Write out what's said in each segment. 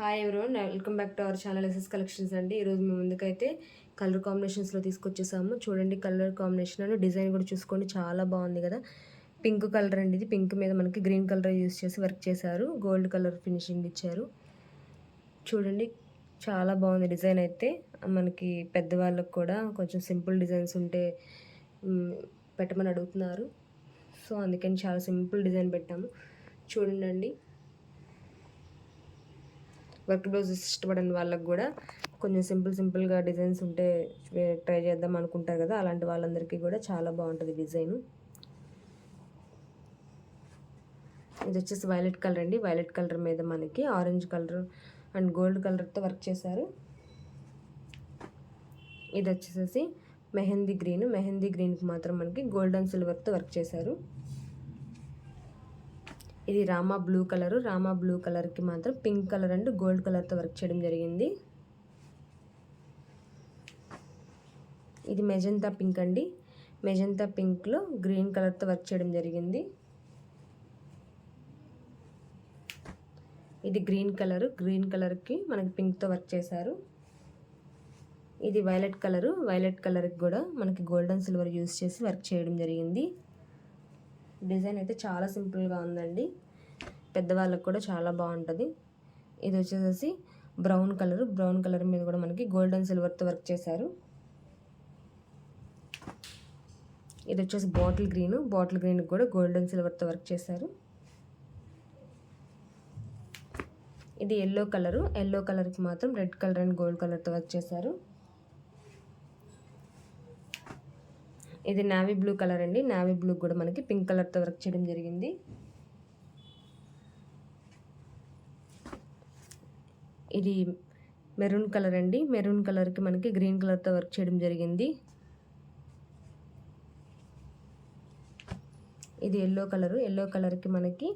Hi everyone, welcome back to our channel SS collections అండి. ఈరోజు మేము ముందుకైతే కలర్ కాంబినేషన్స్లో తీసుకొచ్చేసాము. చూడండి కలర్ కాంబినేషన్ అని డిజైన్ కూడా చూసుకోండి, చాలా బాగుంది కదా. పింక్ కలర్ అండి, ఇది పింక్ మీద మనకి గ్రీన్ కలర్ యూస్ చేసి వర్క్ చేశారు. గోల్డ్ కలర్ ఫినిషింగ్ ఇచ్చారు. చూడండి చాలా బాగుంది డిజైన్ అయితే. మనకి పెద్దవాళ్ళకు కూడా కొంచెం సింపుల్ డిజైన్స్ ఉంటే పెట్టమని అడుగుతున్నారు. సో అందుకని చాలా సింపుల్ డిజైన్ పెట్టాము. చూడండి, వర్క్ బ్లౌజెస్ ఇష్టపడని వాళ్ళకి కూడా కొంచెం సింపుల్గా డిజైన్స్ ఉంటే ట్రై చేద్దాం అనుకుంటారు కదా, అలాంటి వాళ్ళందరికీ కూడా చాలా బాగుంటుంది డిజైను. ఇది వచ్చేసి వైలెట్ కలర్ అండి. వైలెట్ కలర్ మీద మనకి ఆరెంజ్ కలర్ అండ్ గోల్డ్ కలర్తో వర్క్ చేశారు. ఇది వచ్చేసి మెహందీ గ్రీన్కి మాత్రం మనకి గోల్డ్ అండ్ సిల్వర్తో వర్క్ చేశారు. ఇది రామా బ్లూ కలర్కి మాత్రం పింక్ కలర్ అండ్ గోల్డ్ కలర్తో వర్క్ చేయడం జరిగింది. ఇది మెజంతా పింక్ అండి. మెజంతా పింక్లో గ్రీన్ కలర్తో వర్క్ చేయడం జరిగింది. ఇది గ్రీన్ కలర్కి మనకి పింక్తో వర్క్ చేశారు. ఇది వైలెట్ కలర్కి కూడా మనకి గోల్డ్ అండ్ సిల్వర్ యూస్ చేసి వర్క్ చేయడం జరిగింది. డిజైన్ అయితే చాలా సింపుల్గా ఉందండి, పెద్దవాళ్ళకు కూడా చాలా బాగుంటుంది. ఇది వచ్చేసి బ్రౌన్ కలర్ మీద కూడా మనకి గోల్డ్ అండ్ సిల్వర్తో వర్క్ చేశారు. ఇది వచ్చేసి బాటిల్ గ్రీన్కి కూడా గోల్డ్ అండ్ సిల్వర్తో వర్క్ చేశారు. ఇది ఎల్లో కలర్కి మాత్రం రెడ్ కలర్ అండ్ గోల్డ్ కలర్తో వర్క్ చేశారు. ఇది నావీ బ్లూ కలర్ అండి. నావీ బ్లూ కూడా మనకి పింక్ కలర్తో వర్క్ చేయడం జరిగింది. ఇది మెరూన్ కలర్ అండి. మెరూన్ కలర్కి మనకి గ్రీన్ కలర్తో వర్క్ చేయడం జరిగింది. ఇది ఎల్లో కలర్కి మనకి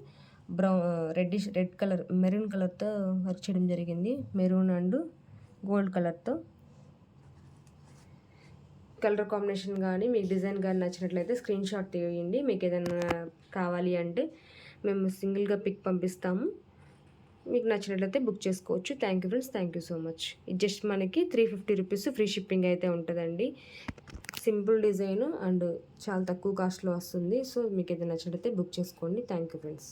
రెడ్ కలర్ మెరూన్ కలర్తో వర్క్ చేయడం జరిగింది. మెరూన్ అండ్ గోల్డ్ కలర్తో. కలర్ కాంబినేషన్ కానీ మీకు డిజైన్ కానీ నచ్చినట్లయితే స్క్రీన్ షాట్ తీయండి. మీకు ఏదైనా కావాలి అంటే మేము సింగిల్గా పిక్ పంపిస్తాము. మీకు నచ్చినట్లయితే బుక్ చేసుకోవచ్చు. Thank you friends, thank you so much. ఇది జస్ట్ మనకి 350 రూపీస్ ఫ్రీ షిప్పింగ్ అయితే ఉంటుందండి. సింపుల్ డిజైన్ అండ్ చాలా తక్కువ కాస్ట్లో వస్తుంది. సో మీకు ఏదైనా నచ్చినట్లయితే బుక్ చేసుకోండి. Thank you friends.